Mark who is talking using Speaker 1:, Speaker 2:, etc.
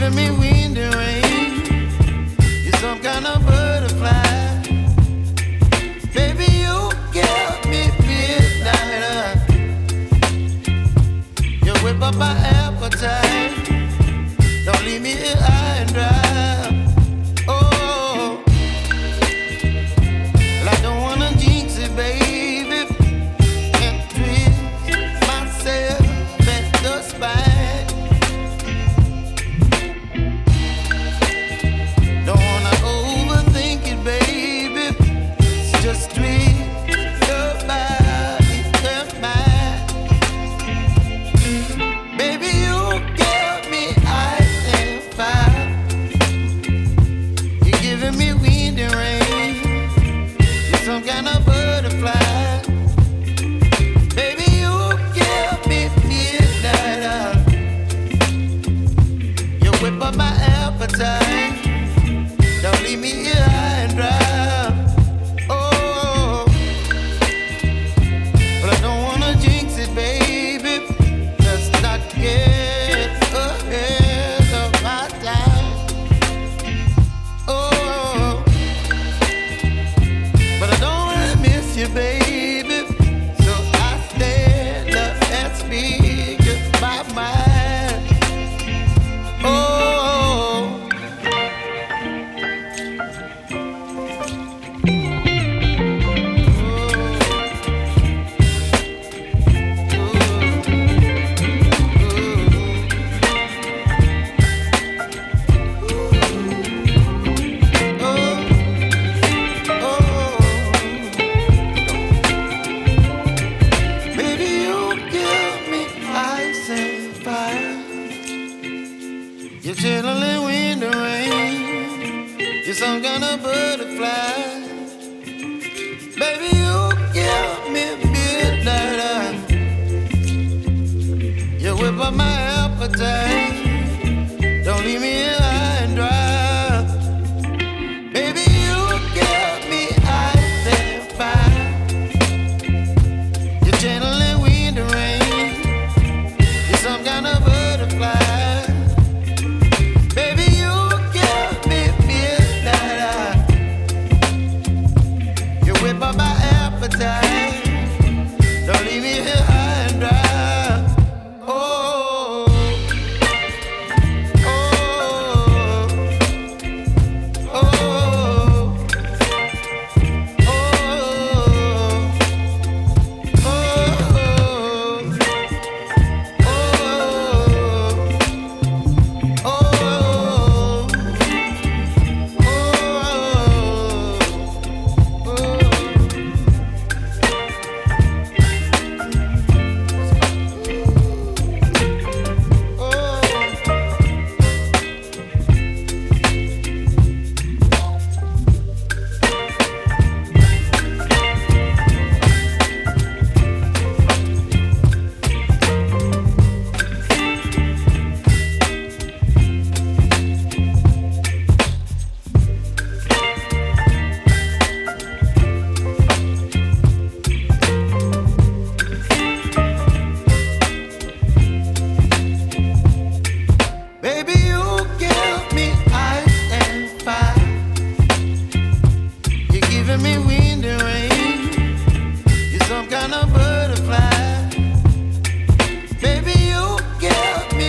Speaker 1: giving me wind and rain. You're some kind of butterfly. Baby, you give me midnight. You whip up my appetite. Don't leave me here high and dry. Oh, well, I don't wanna jinx it, baby. Can't twist myself at the spine. Don't wanna overthink it, baby. It's just twist your body and mine. Baby, you give me ice and fire. You're giving me wind and rain. You're some kind of butterfly. Baby, you give me midnight. You whip up my appetite. Don't leave me here high and dry. Oh, but I don't wanna jinx it, baby. Let's not get ahead of my time. Oh, but I don't wanna miss you, baby. So I stand up and speak my mind. Oh. Baby, you give me ice and fire. You're chilling wind and rain. You're some kind of butterfly. Baby, you give me midnight. You whip up my appetite.